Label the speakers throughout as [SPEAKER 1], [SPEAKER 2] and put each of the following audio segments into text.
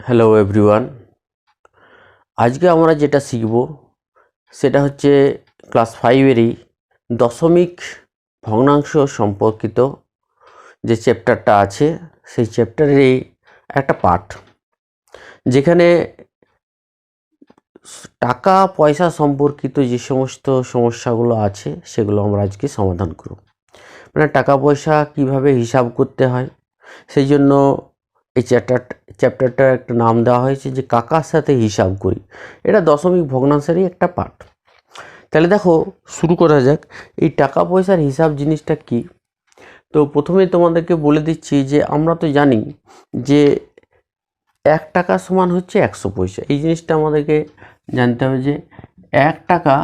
[SPEAKER 1] Hello everyone, আজকে আমরা যেটা শিখব সেটা হচ্ছে ক্লাস 5-এরই দশমিক ভগ্নাংশ সম্পর্কিত যে চ্যাপ্টারটা আছে সেই চ্যাপ্টারেরই একটা পার্ট, যেখানে টাকা পয়সা সম্পর্কিত যে সমস্ত সমস্যাগুলো আছে সেগুলো আমরা আজকে সমাধান করব। মানে টাকা পয়সা কিভাবে হিসাব করতে হয়, সেই জন্য এই চ্যাপ্টারটার একটা নাম দেওয়া হয়েছে যে কাকার সাথে হিসাব করি। এটা দশমিক ভগ্নাংশেরই একটা পার্ট। তাহলে দেখো, শুরু করা যাক। এই টাকা পয়সার হিসাব জিনিসটা কি। তো প্রথমে তোমাদেরকে বলে দিচ্ছি যে আমরা তো জানি যে 1 টাকা সমান হচ্ছে 100 পয়সা। এই জিনিসটা আমাদেরকে জানতে হবে যে 1 টাকা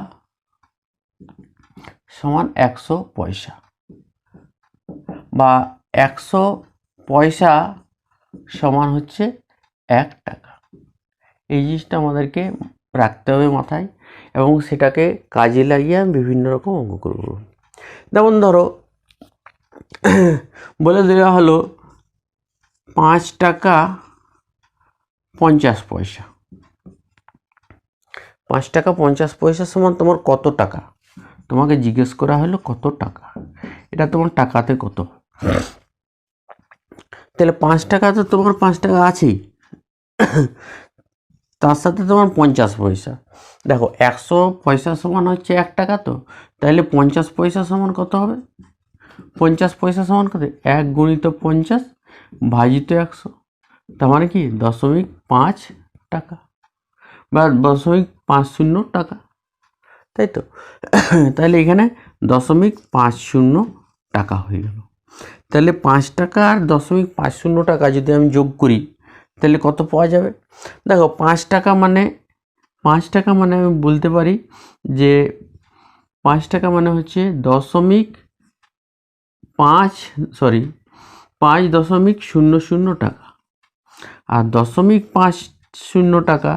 [SPEAKER 1] সমান 100 পয়সা, বা 100 পয়সা সমান হচ্ছে 1 টাকা। এই জিনিসটা আমাদেরকে রাখতে হবে মাথায়, এবং সেটাকে কাজে লাগিয়ে আমি বিভিন্ন রকম অঙ্ক করব। যেমন ধরো, বলে দেওয়া হলো 5 টাকা 50 পয়সা। 5 টাকা 50 পয়সা সমান তোমার কত টাকা, তোমাকে জিজ্ঞেস করা হলো কত টাকা। এটা তোমার টাকাতে কত। তাহলে 5 টাকা তো তোমার 5 টাকা আছেই, তার সাথে তোমার 50 পয়সা। দেখো, 100 পয়সা সমান হচ্ছে 1 টাকা, তো তাহলে 50 পয়সা সমান কত হবে? 50 পয়সা সমান কত? 1 গুণিত 50 ভাজিত 100, তার মানে কি 0.5 টাকা বা 0.50 টাকা, তাই তো? তাহলে এখানে 0.50 টাকা হয়ে গেল। তাহলে 5 টাকা আর 0.50 টাকা যদি আমি যোগ করি তাহলে কত পাওয়া যাবে? দেখো, 5 টাকা মানে আমি বলতে পারি যে 5 টাকা মানে হচ্ছে 5.00 টাকা। আর 0.50 টাকা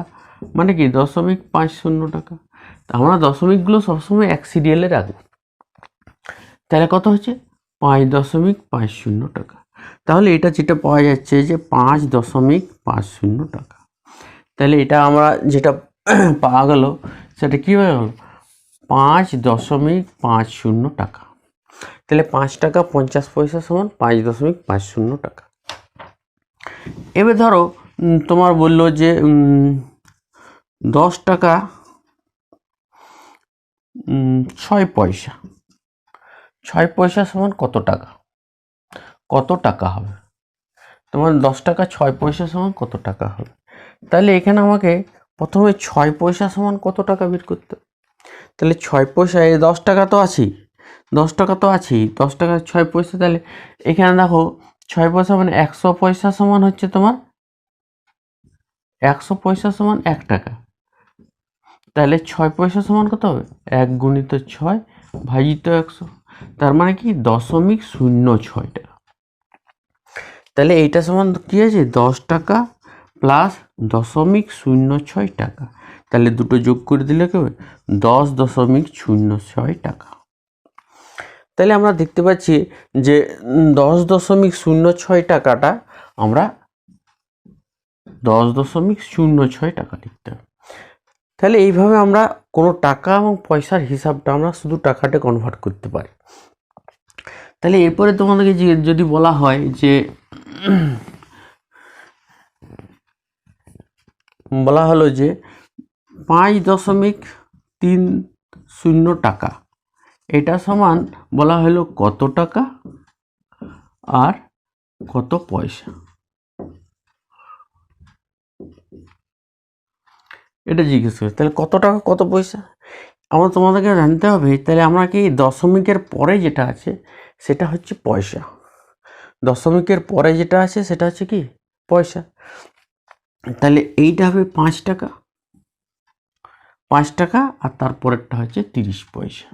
[SPEAKER 1] মানে কি 0.50 টাকা। আমরা দশমিকগুলো সবসময় এক সিরিয়ালে রাখবো। তাহলে কত হচ্ছে? 5.50 টাকা। তাহলে এটা যেটা পাওয়া যাচ্ছে যে 5.50 টাকা। তাহলে এটা আমরা যেটা পাওয়া গেল সেটা কী হয়ে গেল? 5.50 টাকা। তাহলে 5 টাকা 50 পয়সা সমান 5.50 টাকা। এবার ধরো তোমার বললো যে 10 টাকা 6 পয়সা। 6 পয়সা সমান কত টাকা? কত টাকা হবে? তোমার 10 টাকা 6 পয়সা সমান কত টাকা হবে? তাহলে এখানে আমাকে প্রথমে 6 পয়সা সমান কত টাকা বের করতে হবে। তাহলে 6 পয়সা, এই 10 টাকা তো আছেই, 10 টাকা তো আছেই, 10 টাকা 6 পয়সা। তাহলে এখানে দেখো 6 পয়সা মানে 100 পয়সা সমান হচ্ছে তোমার 100 পয়সা সমান 1 টাকা। তাহলে 6 পয়সা সমান কত হবে? 1 গুণিত 6 ভাজিত 100, তার মানে কি 0.06 টাকা। তাহলে এইটা সমান কি আছে? 10 টাকা প্লাস 0.06 টাকা। তাহলে দুটো যোগ করে দিলে কি হবে? 10.06 টাকা। তাহলে আমরা দেখতে পাচ্ছি যে 10.06 টাকাটা আমরা 10.06 টাকা লিখতে হবে। তাহলে এইভাবে আমরা কোনো টাকা এবং পয়সার হিসাবটা আমরা শুধু টাকাতে কনভার্ট করতে পারি। তাহলে এরপরে তোমাদেরকে যদি বলা হয় যে বলা হলো যে 5.30 টাকা, এটা সমান বলা হলো কত টাকা আর কত পয়সা, এটা জিজ্ঞেস করে। তাহলে কত টাকা কত পয়সা আমরা তোমাদেরকে জানতে হবে। তাহলে আমরা কি দশমিকের পরে যেটা আছে সেটা হচ্ছে পয়সা, দশমিকের পরে যেটা আছে সেটা হচ্ছে কি পয়সা। তাহলে এইটা হবে 5 টাকা, 5 টাকা, আর তারপরেরটা হচ্ছে 30 পয়সা।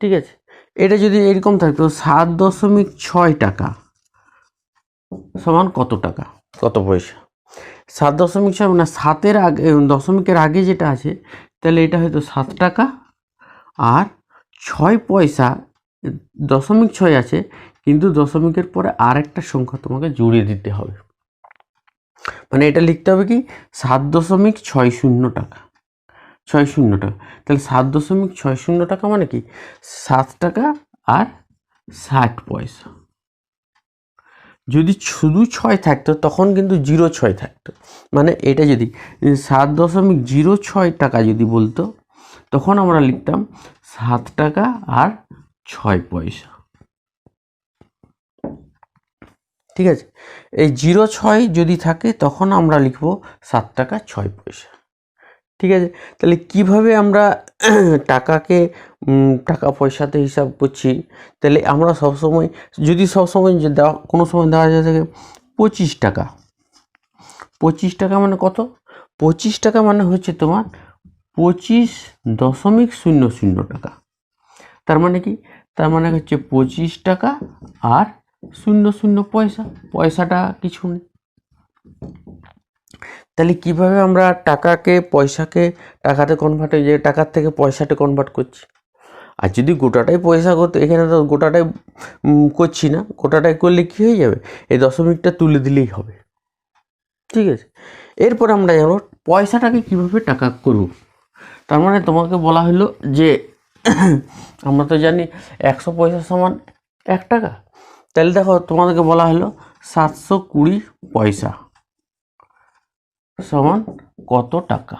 [SPEAKER 1] ঠিক আছে, এটা যদি এরকম থাকতো 7.6 টাকা সমান কত টাকা কত পয়সা। 7.6 মানে 7-এর আগে, দশমিকের আগে যেটা আছে, তাহলে এটা হয়তো 7 টাকা, আর 6 পয়সা 0.6 আছে, কিন্তু দশমিকের পরে আরেকটা সংখ্যা তোমাকে জুড়ে দিতে হবে। মানে এটা লিখতে হবে কি 7.60 টাকা, 60 টাকা। তাহলে 7.60 টাকা মানে কি 7 টাকা আর 60 পয়সা। যদি শুধু 6 থাকতো তখন কিন্তু 06 থাকতো, মানে এটা যদি 7.06 টাকা যদি বলতো তখন আমরা লিখতাম 7 টাকা আর 6 পয়সা। ঠিক আছে, এই 06 যদি থাকে তখন আমরা লিখব 7 টাকা 6 পয়সা। ঠিক আছে, তাহলে কিভাবে আমরা টাকাকে টাকা পয়সাতে হিসাব করছি? তাহলে আমরা সবসময় যদি সবসময় যে দেওয়া কোনো সময় দেওয়া যায় থাকে 25 টাকা, 25 টাকা মানে কত? 25 টাকা মানে হচ্ছে তোমার 25.00 টাকা। তার মানে কি? তার মানে হচ্ছে 25 টাকা আর 00 পয়সা, পয়সাটা কিছু নেই। তাহলে কিভাবে আমরা টাকাকে পয়সাকে টাকাতে কনভার্ট হয়ে যায়, টাকার থেকে পয়সাতে কনভার্ট করছি? আর যদি গোটাটাই পয়সা করতে, এখানে তো গোটাটাই করছি না, গোটাটাই করলে কি হয়ে যাবে, এই দশমিকটা তুলে দিলেই হবে। ঠিক আছে, এরপর আমরা জানবো পয়সাটাকে কিভাবে টাকা করব। তার মানে তোমাকে বলা হলো যে আমরা তো জানি 100 পয়সা সমান 1 টাকা। তাহলে দেখো তোমাদেরকে বলা হলো 720 পয়সা সমান কত টাকা।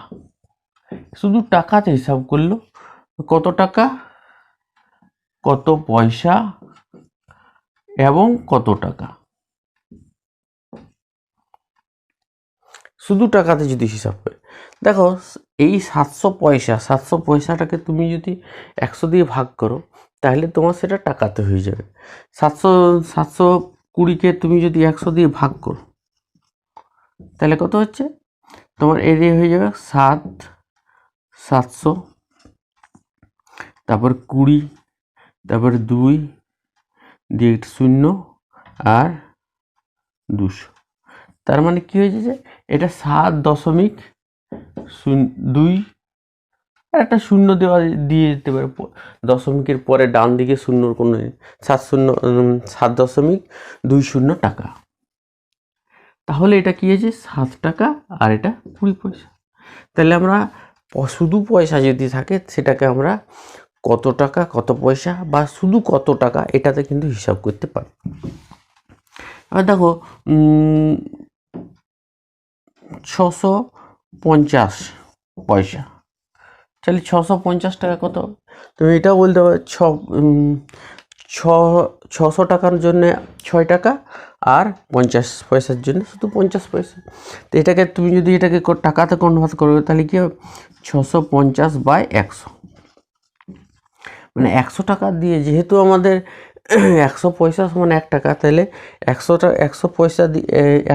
[SPEAKER 1] শুধু টাকাতে হিসাব করলো, কত টাকা, কত পয়সা এবং কত টাকা। শুধু টাকাতে যদি হিসাব করে দেখো, এই 700 পয়সাটাকে তুমি যদি 100 দিয়ে ভাগ করো তাহলে তোমার সেটা টাকাতে হয়ে যাবে। 720কে তুমি যদি 100 দিয়ে ভাগ করো তাহলে কত হচ্ছে তোমার, এরিয়া হয়ে যাবে 700, তারপর 20, তারপর 2 দিয়ে 0 আর 200। তার মানে কি হয়েছে যে এটা 7.2, একটা শূন্য দেওয়া দিয়ে যেতে পারে, দশমিকের পরে ডান দিকে শূন্যর কোনো 7.20 টাকা। তাহলে এটা কি হয়েছে 7 টাকা আর এটা 20 পয়সা। তাহলে আমরা শুধু পয়সা যদি থাকে সেটাকে আমরা কত টাকা কত পয়সা বা শুধু কত টাকা এটাতে কিন্তু হিসাব করতে পারি। এবার দেখো 650 পয়সা, তাহলে 650 টাকা কত? তুমি এটাও বলতে পারো 600 টাকার জন্য 6 টাকা আর 50 পয়সার জন্য শুধু 50 পয়সা। তো এটাকে তুমি যদি এটাকে টাকাতে কনভার্ট করবে তাহলে কি হবে 650/100, মানে 100 টাকা দিয়ে, যেহেতু আমাদের 100 পয়সা সমান 1 টাকা, তাহলে 100 পয়সা দিয়ে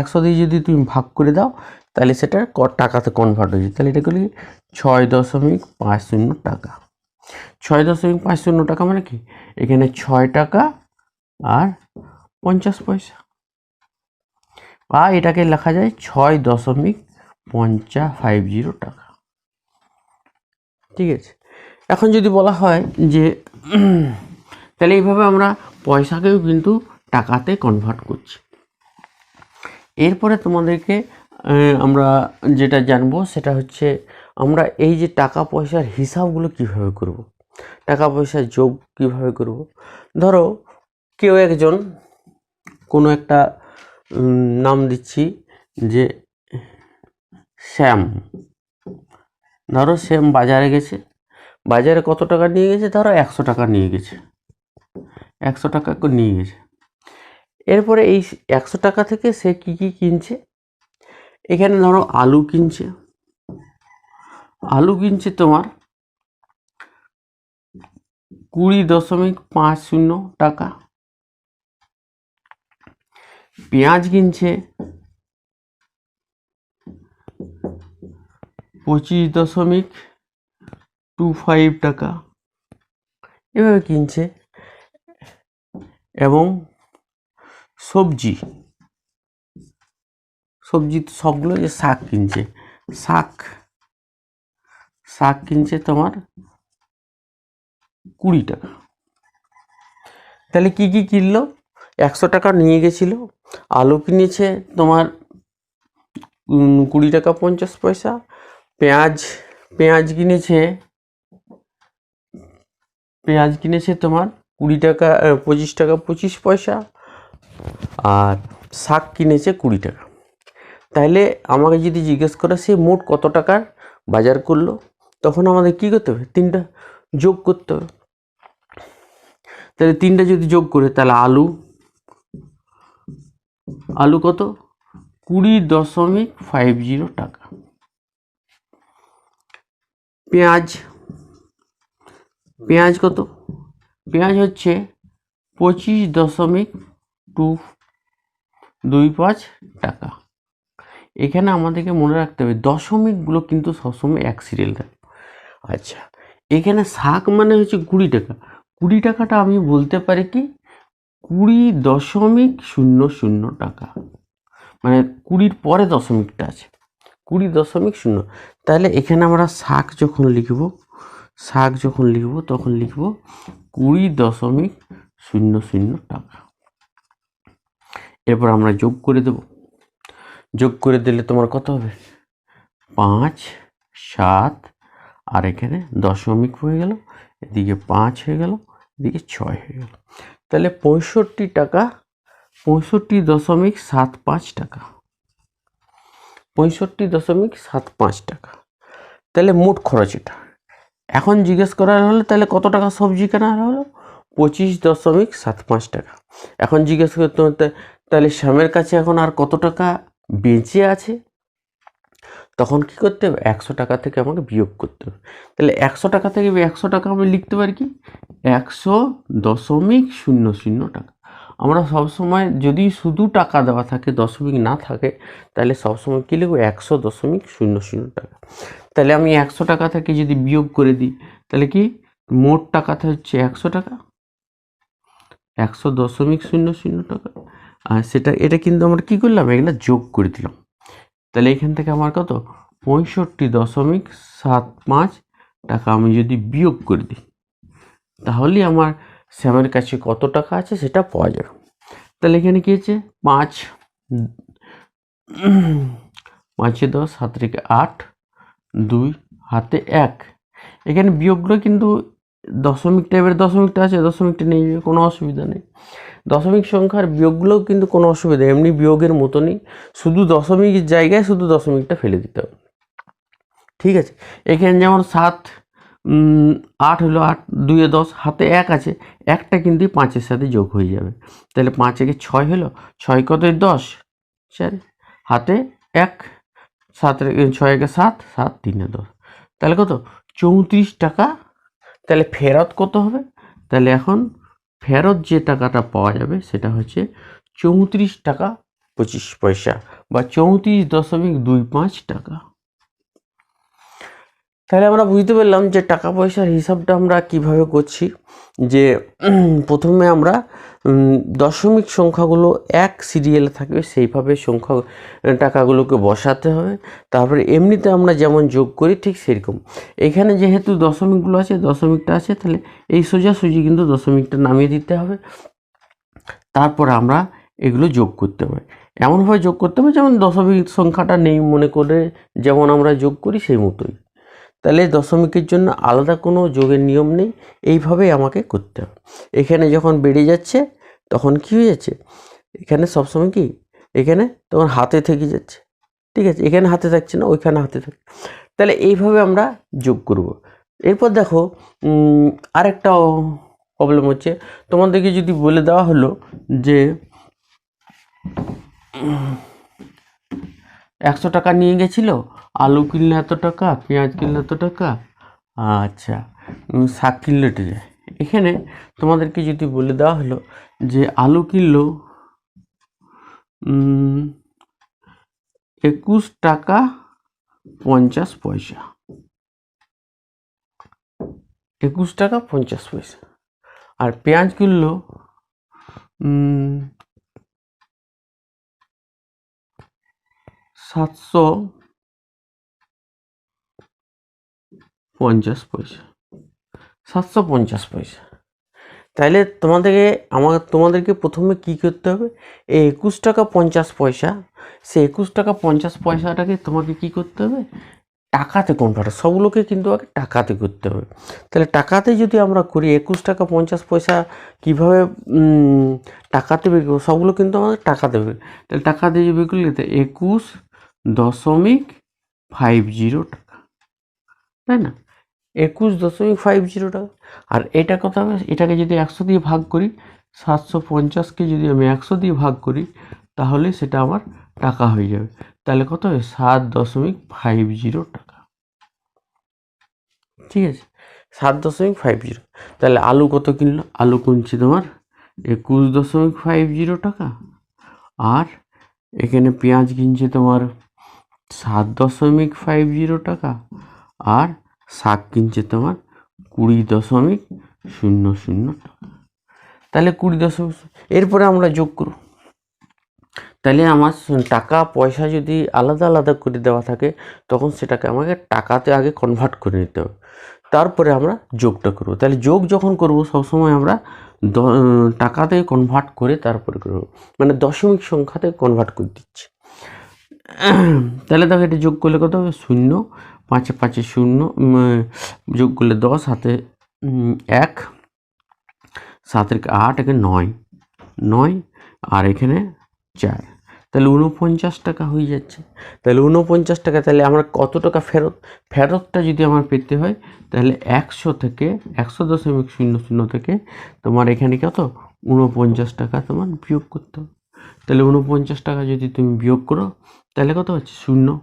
[SPEAKER 1] 100 দিয়ে যদি তুমি ভাগ করে দাও তাহলে সেটা টাকাতে কনভার্ট হয়ে যায়। তাহলে এটা করলে 6.50 টাকা। 6.50 টাকা মানে কি এখানে 6 টাকা আর 50 পয়সা, বা এটাকে লেখা যায় 6.550 টাকা। ঠিক আছে, এখন যদি বলা হয় যে তাহলে এইভাবে আমরা পয়সাকেও কিন্তু টাকাতে কনভার্ট করছি। এরপরে তোমাদেরকে আমরা যেটা জানবো সেটা হচ্ছে আমরা এই যে টাকা পয়সার হিসাবগুলো কিভাবে করব, টাকা পয়সার যোগ কিভাবে করব। ধরো কেউ একজন কোনো একটা নাম দিচ্ছি যে শ্যাম, ধরো শ্যাম বাজারে গেছে, বাজারে কত টাকা নিয়ে গেছে, ধরো 100 টাকা নিয়ে গেছে, 100 টাকা নিয়ে গেছে। এরপরে এই 100 টাকা থেকে সে কি কি কিনছে, এখানে ধরো আলু কিনছে, আলু কিনছে তোমার 20.50 টাকা, পেঁয়াজ কিনছে 25.25 টাকা, এভাবে কিনছে। এবং সবজি সবগুলো যে শাক কিনছে, শাক কিনছে তোমার 20 টাকা। তাহলে কি কি কিনলো, 100 টাকা নিয়ে গেছিল, আলু কিনেছে তোমার 20 টাকা 50 পয়সা। পেঁয়াজ কিনেছে তোমার 20 টাকা 25 টাকা 25 পয়সা। আর শাক কিনেছে 20 টাকা। তাহলে আমাকে যদি জিজ্ঞেস করে সে মোট কত টাকার বাজার করলো, তখন আমাদের কি করতে হবে? 3টা যোগ করতে হবে। তাহলে 3টা যদি যোগ করে, তাহলে আলু কত? 20.50 টাকা। পেঁয়াজ কত? পেঁয়াজ হচ্ছে 25.225 টাকা। এখানে আমাদেরকে মনে রাখতে হবে দশমিকগুলো কিন্তু সবসময় এক সিরিয়াল থাকে। আচ্ছা, এখানে শাক মানে হচ্ছে 20 টাকা। 20 টাকাটা আমি বলতে পারি কি 20.00 টাকা, মানে 20-র পরে দশমিকটা আছে 20.0। তাহলে এখানে আমরা শাক যখন লিখব তখন লিখব 20.00 টাকা। এরপর আমরা যোগ করে দেব। যোগ করে দিলে তোমার কত হবে? 5, 7, আর এখানে দশমিক হয়ে গেল, এদিকে 5 হয়ে গেল, এদিকে 6 হয়ে গেল। তাহলে 65 টাকা 65.75 টাকা 65.75 টাকা। তাহলে মোট খরচ এটা। এখন জিজ্ঞেস করা হলো তাহলে কত টাকা সবজি কেনা হলো? 25.75 টাকা। এখন জিজ্ঞেস করতে হতে তাহলে শ্যামের কাছে এখন আর কত টাকা বেঁচে আছে? তখন কি করতে হবে? 100 টাকা থেকে আমাকে বিয়োগ করতে হবে। তাহলে 100 টাকা থেকে 100 টাকা আমি লিখতে পারি কি 100.00 টাকা। আমরা সবসময় যদি শুধু টাকা দেওয়া থাকে, দশমিক না থাকে, তাহলে সবসময় কী লিখব? 100.00 টাকা। তাহলে আমি 100 টাকা থেকে যদি বিয়োগ করে দিই, তাহলে কি মোট টাকাটা হচ্ছে 100 টাকা, 100.00 টাকা। আর এটা কিন্তু আমরা কী করলাম? এগুলো যোগ করে দিলাম। তাহলে এখান থেকে আমার কত? 65.75 টাকা আমি যদি বিয়োগ করে দিই, তাহলেই আমার শ্যামের কাছে কত টাকা আছে সেটা পাওয়া যাবে। তাহলে এখানে কী আছে? 5 5 10 7 থেকে 8 2 হাতে 1। এখানে বিয়োগগুলো কিন্তু দশমিক টাইপের, দশমিকটা আছে, দশমিকটা নেই, কোনো অসুবিধা নেই। দশমিক সংখ্যার বিয়োগগুলোও কিন্তু কোনো অসুবিধা, এমনি বিয়োগের মতনই, শুধু দশমিকের জায়গায় শুধু দশমিকটা ফেলে দিতে হবে। ঠিক আছে, এখানে যেমন 7 8 হলো, 8 2 10, হাতে 1 আছে, 1টা কিন্তু 5-এর সাথে যোগ হয়ে যাবে। তাহলে 5 একে 6 হলো, 6 কত? 10, 4 হাতে 1, 7 6 একে 7, 7 3 10, তাহলে কত? 34 টাকা। তাহলে ফেরত কত হবে? তাহলে এখন ফেরত যে টাকাটা পাওয়া যাবে সেটা হচ্ছে 34 টাকা 25 পয়সা বা 34.25 টাকা। তাহলে আমরা বুঝতে পারলাম যে টাকা পয়সার হিসাবটা আমরা কিভাবে করছি। যে প্রথমে আমরা দশমিক সংখ্যাগুলো এক সিরিয়ালে থাকবে সেইভাবে টাকাগুলোকে বসাতে হবে। তারপরে এমনিতে আমরা যেমন যোগ করি ঠিক সেরকম এখানে যেহেতু দশমিকগুলো আছে, দশমিকটা আছে, তাহলে এই সোজাসুজি কিন্তু দশমিকটা নামিয়ে দিতে হবে। তারপরে আমরা এগুলো যোগ করতে হবে, এমনভাবে যোগ করতে হবে যেমন দশমিক সংখ্যাটা নেই মনে করে যেমন আমরা যোগ করি সেই মতোই। তাহলে দশমিকের জন্য আলাদা কোনো যোগের নিয়ম নেই, এইভাবেই আমাকে করতে হবে। এখানে যখন বেড়ে যাচ্ছে তখন কী হয়ে যাচ্ছে? এখানে সবসময় কি এখানে তখন হাতে থেকে যাচ্ছে। ঠিক আছে, এখানে হাতে থাকছে না, ওইখানে হাতে থাকে। তাহলে এইভাবে আমরা যোগ করব। এরপর দেখো আরেকটা প্রবলেম হচ্ছে, তোমাদেরকে যদি বলে দেওয়া হলো যে 100 টাকা নিয়ে গেছিল, আলু কিনলে এত টাকা, পেঁয়াজ কিনলে এত টাকা, আচ্ছা শাক কিনলে এটা যায়। এখানে তোমাদেরকে যদি বলে দেওয়া হলো যে আলু কিনলো 21 টাকা 50 পয়সা, 21 টাকা 50 পয়সা, আর পেঁয়াজ কিনলো 750 পয়সা, 750 পয়সা। তাহলে তোমাদেরকে প্রথমে কি করতে হবে, এই 21 টাকা 50 পয়সা, সেই 21 টাকা 50 পয়সাটাকে তোমাকে কি করতে হবে, টাকাতে কনভার্ট, সবগুলোকে কিন্তু আগে টাকাতে করতে হবে। তাহলে টাকাতে যদি আমরা করি 21 টাকা 50 পয়সা কীভাবে টাকাতে বের করবো, সবগুলো কিন্তু আমাদের টাকাতে বের, তাহলে টাকাতে যে বের করলে 21.50 টাকা, তাই না, 21.50 টাকা। আর এটা কত হবে, এটাকে যদি 100 দিয়ে ভাগ করি, 750কে যদি আমি 100 দিয়ে ভাগ করি, তাহলে সেটা আমার টাকা হয়ে যাবে। তাহলে কত হবে, 7.50 টাকা। ঠিক আছে, 7.50। তাহলে আলু কত কিনলো, আলু কিনছে তোমার 21.50 টাকা। আর এখানে পেঁয়াজ কিনছে তোমার 7.50 টাকা। আর শাক কিনছে তোমার 20.00 টাকা। তাহলে 20. এরপরে আমরা যোগ করব। তাহলে আমার টাকা পয়সা যদি আলাদা আলাদা করে দেওয়া থাকে, তখন সেটাকে আমাকে টাকাতে আগে কনভার্ট করে নিতে হবে, তারপরে আমরা যোগটা করব। তাহলে যোগ যখন করব, সবসময় আমরা টাকাতে কনভার্ট করে তারপরে করব, মানে দশমিক সংখ্যাতে কনভার্ট করে দিচ্ছি। তাহলে দেখো এটা যোগ করলে কত হবে, 0, 5 5 0, যোগ করলে 10, হাতে 1, 7 8, এখানে 9, আর এখানে 4, তাহলে 49 টাকা হয়ে যাচ্ছে। তাহলে 49 টাকা, তাহলে আমরা কত টাকা ফেরতটা যদি আমার পেতে হয়, তাহলে 100 থেকে 100.00 থেকে তোমার এখানে কত 49 টাকা তোমার বিয়োগ করতে হবে। তাহলে 49 টাকা যদি তুমি বিয়োগ করো, তাহলে কত হচ্ছে 0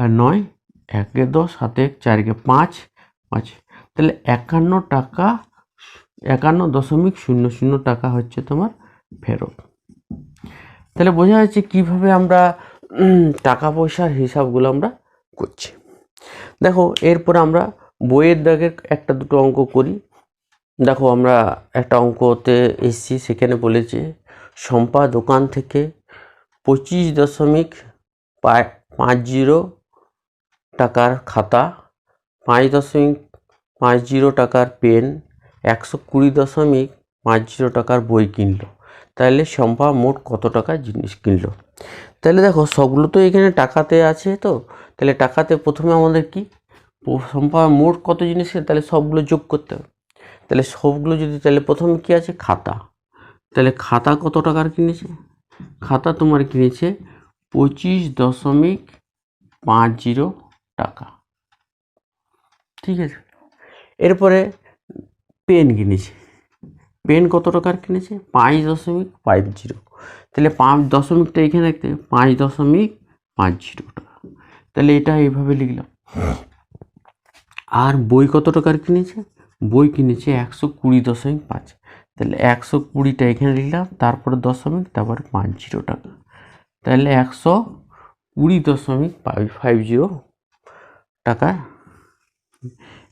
[SPEAKER 1] আর 9, 1 10, হাতে 4 5, তাহলে 51 টাকা 51.00 টাকা হচ্ছে তোমার ফেরত। তাহলে বোঝা যাচ্ছে কীভাবে আমরা টাকা পয়সার হিসাবগুলো আমরা করছি। দেখো এরপর আমরা বইয়ের দাগের একটা দুটো অঙ্ক করি। দেখো আমরা একটা অঙ্কতে এসছি, সেখানে বলেছে শম্পা দোকান থেকে 25.50 টাকার খাতা, 5.50 টাকার পেন, 120.50 টাকার বই কিনলো। তাহলে শম্পা মোট কত টাকার জিনিস কিনলো। তাহলে দেখো সবগুলো তো এখানে টাকাতে আছে, তো তাহলে টাকাতে প্রথমে আমাদের কি, শম্পা মোট কত জিনিস, তাহলে সবগুলো যোগ করতে হবে। তাহলে সবগুলো যদি, তাহলে প্রথমে কি আছে, খাতা। তাহলে খাতা কত টাকার কিনেছে, খাতা তোমার কিনেছে 25.50 টাকা। ঠিক আছে, এরপরে পেন কিনেছে, পেন কত টাকার কিনেছে 5.50। তাহলে 5 দশমিকটা এখানে রাখতে 5.50 টাকা। তাহলে এটা এইভাবে লিখলাম। আর বই কত টাকার কিনেছে, বই কিনেছে 120.5। তাহলে 120টা এখানে লিখলাম, তারপরে দশমিক, তারপরে 50 টাকা। তাহলে 120.50 টাকা।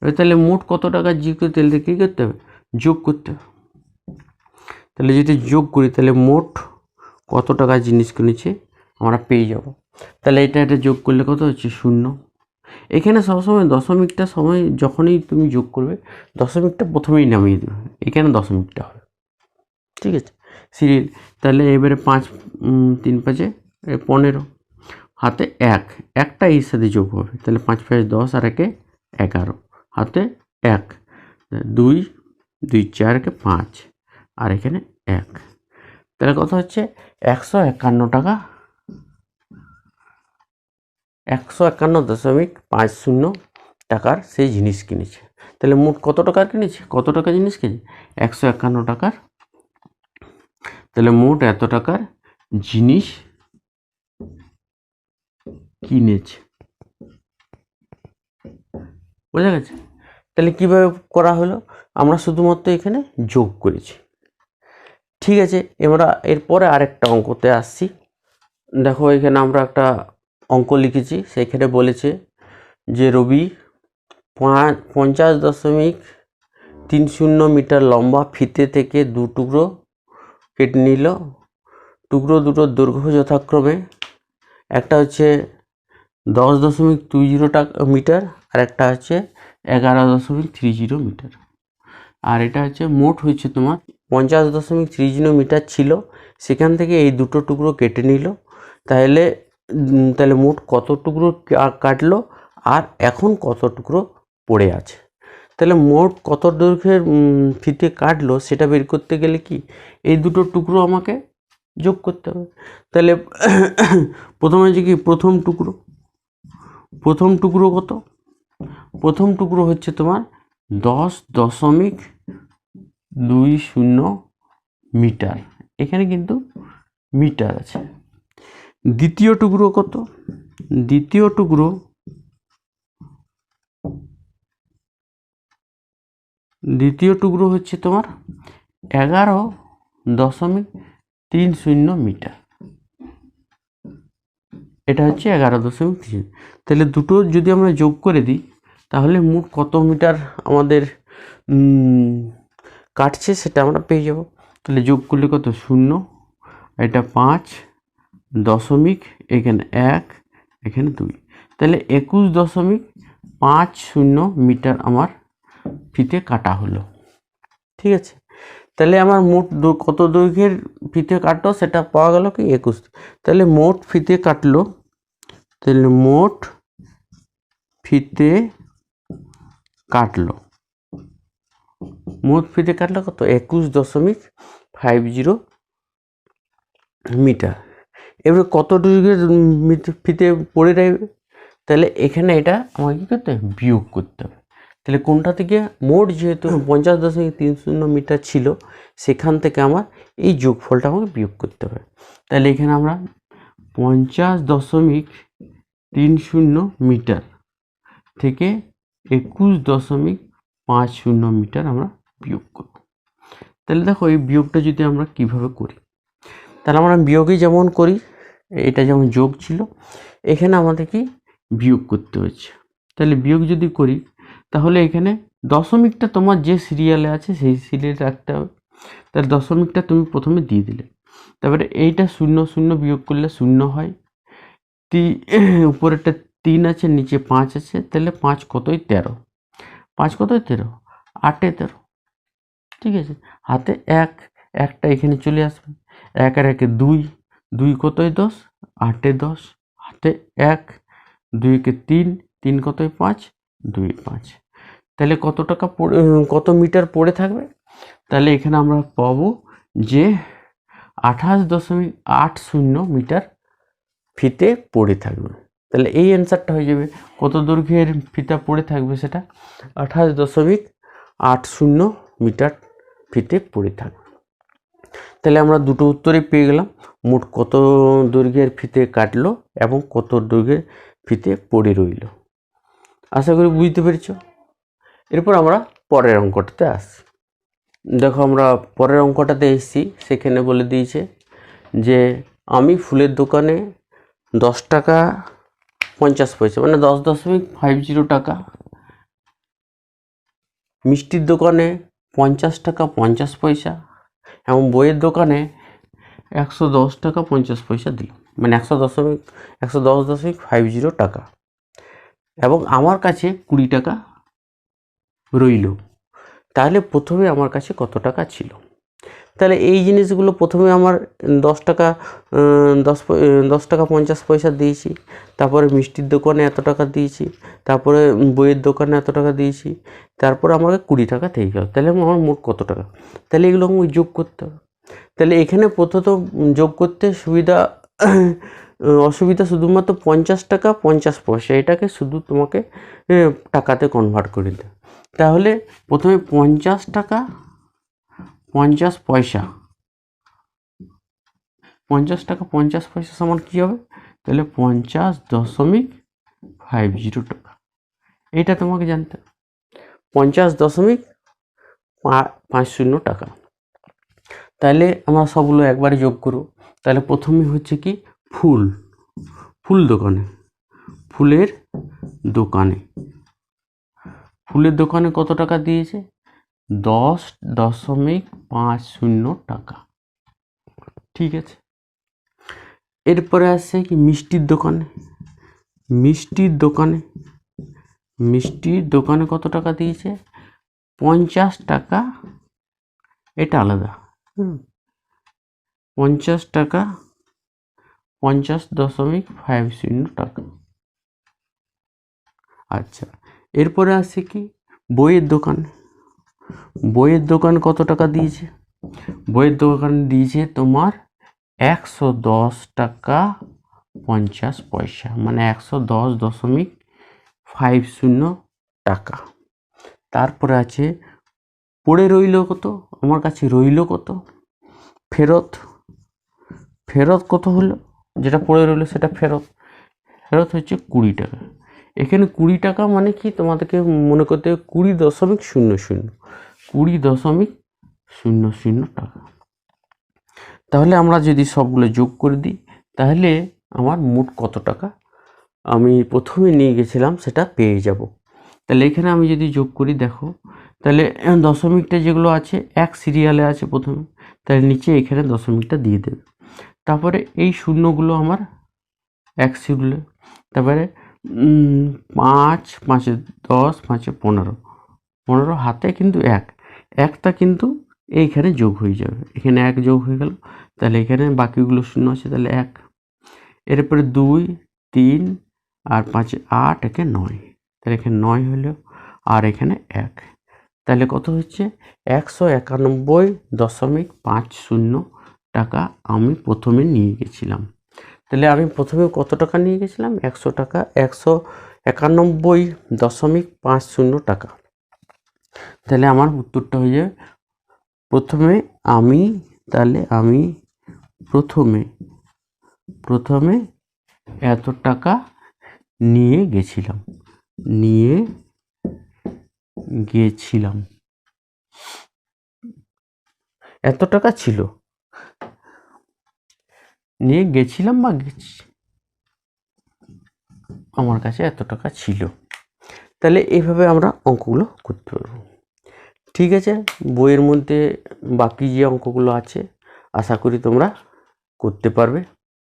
[SPEAKER 1] এবার তাহলে মোট কত টাকা জিরো, তাহলে কী করতে হবে, যোগ করতে হবে। তাহলে যদি যোগ করি, তাহলে মোট কত টাকা জিনিস কিনেছে আমরা পেয়ে যাব। তাহলে এটা যোগ করলে কত হচ্ছে 0। এখানে সবসময় দশমিকটা সময় যখনই তুমি যোগ করবে, দশমিকটা প্রথমেই নামিয়ে দেবে, এখানে দশমিকটা হবে। ঠিক আছে, সিরিয়াল। তাহলে এবারে 5 3 5 15, হাতে 1, একটা এর সাথে যোগ হবে, তাহলে 5 5 10, আর 1 11, হাতে 1, 2 2 4 5, আর এখানে 1। তাহলে কত হচ্ছে 151 টাকা, 151.50 টাকার সেই জিনিস কিনেছে। তাহলে মোট কত টাকার কিনেছে, কত টাকা জিনিস কিনেছে 151 টাকার। তাহলে মোট এত টাকার জিনিস কিনেছে। বোঝা গেছে। তাহলে কিভাবে করা হলো, আমরা শুধুমাত্র এখানে যোগ করেছি। ঠিক আছে, আমরা এরপরে আরেকটা অঙ্কতে আসছি। দেখো এখানে আমরা একটা অঙ্ক লিখেছি, সেখানে বলেছে যে রবি 50.30 মিটার লম্বা ফিতে থেকে 2 টুকরো কেটে নিল। টুকরো দুটোর দৈর্ঘ্য যথাক্রমে একটা হচ্ছে 10.20 মিটার, আর একটা হচ্ছে 11.30 মিটার। আর এটা হচ্ছে মোট হচ্ছে তোমার 50.30 মিটার ছিল, সেখান থেকে এই দুটো টুকরো কেটে নিল। তাহলে তাহলে মোট কত টুকরো কাটলো আর এখন কত টুকরো পড়ে আছে। তাহলে মোট কত দৈর্ঘ্যের ফিতে কাটলো সেটা বের করতে গেলে কি এই দুটো টুকরো আমাকে যোগ করতে হবে। তাহলে প্রথমে যে কি প্রথম টুকরো কত? প্রথম টুকরো হচ্ছে তোমার 10.20 মিটার, এখানে কিন্তু মিটার আছে। দ্বিতীয় টুকরো কত? দ্বিতীয় টুকরো হচ্ছে তোমার 11.30 মিটার, এটা হচ্ছে 11.30। তাহলে দুটো যদি আমরা যোগ করে দিই তাহলে মোট কত মিটার আমাদের কাটছে সেটা আমরা পেয়ে যাব। তাহলে যোগ করলে কত? 0, এটা 5 দশমিক, এখানে 1, এখানে 2, তাহলে 21.50 মিটার আমার ফিতে কাটা হলো। ঠিক আছে, তাহলে আমার মোট কত দৈর্ঘ্যের ফিতে কাটলো সেটা পাওয়া গেল কি 21। তাহলে মোট ফিতে কাটলো, তাহলে মোট ফিতে কাটলো কত? 21.50 মিটার। এবার কত দৈর্ঘ্যের ফিতে পড়ে রইবে? তাহলে এখানে এটা আমাকে কী করতে হবে? বিয়োগ করতে হবে। তাহলে কোনটা থেকে মোট যেহেতু 50.30 মিটার ছিল সেখান থেকে আমার এই যোগফলটা আমাকে বিয়োগ করতে হবে। তাহলে এখানে আমরা 50.30 মিটার থেকে 21.50 মিটার আমরা বিয়োগ করব। তাহলে দেখো এই বিয়োগটা যদি আমরা কিভাবে করি, তাহলে আমরা বিয়োগই যেমন করি, এটা যেমন যোগ ছিল, এখানে আমাদের কি বিয়োগ করতে হচ্ছে। তাহলে বিয়োগ যদি করি তাহলে এখানে দশমিকটা তোমার যে সিরিয়ালে আছে সেই সিরিয়ালে রাখতে হবে। তাহলে দশমিকটা তুমি প্রথমে দিয়ে দিলে, তারপরে এইটা 0 বিয়োগ করলে 0 হয়, উপরেরটা 3 আছে, নিচে 5 আছে, তাহলে 5 কতই 13, 5 কতই 13, 8 13। ঠিক আছে, হাতে 1, একটা এখানে চলে আসবে, 1 আর 1 2, 2 কতই 10, 8 10, হাতে 1, 2 কে 3, 3 কতই 5, 2 5। তাহলে কত মিটার পড়ে থাকবে? তাহলে এখানে আমরা পাবো যে 28.80 মিটার ফিতে পড়ে থাকবে। তাহলে এই অ্যান্সারটা হয়ে যাবে কত দৈর্ঘ্যের ফিতা পড়ে থাকবে, সেটা 28.80 মিটার ফিতে পড়ে থাকবে। তাহলে আমরা দুটো উত্তরই পেয়ে গেলাম, মোট কত দৈর্ঘ্যের ফিতে কাটলো এবং কত দৈর্ঘ্যের ফিতে পড়ে রইল। আশা করি বুঝতে পেরেছ। এরপর আমরা পরের অঙ্কটাতে আসি। দেখো আমরা পরের অঙ্কটাতে এসেছি, সেখানে বলে দিয়েছে যে আমি ফুলের দোকানে 10 টাকা 50 পয়সা মানে 10.50 টাকা, মিষ্টির দোকানে 50 টাকা 50 পয়সা এবং বইয়ের দোকানে 110 টাকা 50 পয়সা দিল, মানে 110.50 টাকা, এবং আমার কাছে 20 টাকা রইল। তাহলে প্রথমে আমার কাছে কত টাকা ছিল? তাহলে এই জিনিসগুলো প্রথমে আমার 10 টাকা 10 টাকা 50 পয়সা দিয়েছি, তারপরে মিষ্টির দোকানে এত টাকা দিয়েছি, তারপরে বইয়ের দোকানে এত টাকা দিয়েছি, তারপরে আমাকে 20 টাকা থেকে গেল। তাহলে আমার মোট কত টাকা? তাহলে এগুলো আমাকে যোগ করতে হবে। তাহলে এখানে প্রথমত যোগ করতে অসুবিধা শুধুমাত্র 50 টাকা 50 পয়সা, এটাকে শুধু তোমাকে টাকাতে কনভার্ট করে দিতে। তাহলে প্রথমে 50 টাকা 50 পয়সা, 50 টাকা 50 পয়সা সমান কী হবে? তাহলে 50.50 টাকা, এটা তোমাকে জানতে হবে, 50.50 টাকা। তাহলে আমরা সবগুলো একবারে যোগ করব। তাহলে প্রথমে হচ্ছে কি ফুলের দোকানে কত টাকা দিয়েছে? 10.50 টাকা। ঠিক আছে, এরপরে আসছে কি মিষ্টির দোকানে কত টাকা দিয়েছে? 50 টাকা, এটা আলাদা। 50 টাকা, 50.50 টাকা। আচ্ছা, এরপরে আসছে কি বইয়ের দোকান। বইয়ের দোকান কত টাকা দিয়েছে? বইয়ের দোকান দিয়েছে তোমার 110 টাকা 50 পয়সা, মানে 110.50 টাকা। তারপরে আছে পড়ে রইল কত, আমার কাছে রইল কত, ফেরত। ফেরত কত হলো? যেটা পড়ে রইল সেটা ফেরত। ফেরত হচ্ছে 20 টাকা। এখানে 20 টাকা মানে কি তোমাদেরকে মনে করতে হবে 20.00, 20.00 টাকা। তাহলে আমরা যদি সবগুলো যোগ করে দিই তাহলে আমার মোট কত টাকা আমি প্রথমে নিয়ে গেছিলাম সেটা পেয়ে যাব। তাহলে এখানে আমি যদি যোগ করি, দেখো তাহলে দশমিকটা যেগুলো আছে এক সিরিয়ালে আছে প্রথমে, তাহলে নিচে এখানে দশমিকটা দিয়ে দেবে। তারপরে এই শূন্যগুলো আমার এক সিরিয়ালে, তারপরে 5, 5 10, 5 15, 15 হাতে কিন্তু একটা কিন্তু এইখানে যোগ হয়ে যাবে, এখানে 1 যোগ হয়ে গেল। তাহলে এখানে বাকিগুলো শূন্য আছে, তাহলে 1। এরপরে 2, 3 আর 5 8, একে 9, তাহলে এখানে 9 হলো, আর এখানে 1। তাহলে কত হচ্ছে 191.50 টাকা আমি প্রথমে নিয়ে গেছিলাম। তাহলে আমি প্রথমে কত টাকা নিয়ে গেছিলাম? 100 টাকা, 191.50 টাকা। তাহলে আমার উত্তরটা হয়ে যাবে প্রথমে আমি প্রথমে এত টাকা নিয়ে গেছিলাম, এত টাকা ছিল, নিয়ে গেছিলাম বা গেছি, আমার কাছে এত টাকা ছিল। তাহলে এইভাবে আমরা অঙ্কগুলো করতে পারবো। ঠিক আছে, বইয়ের মধ্যে বাকি যে অঙ্কগুলো আছে আশা করি তোমরা করতে পারবে।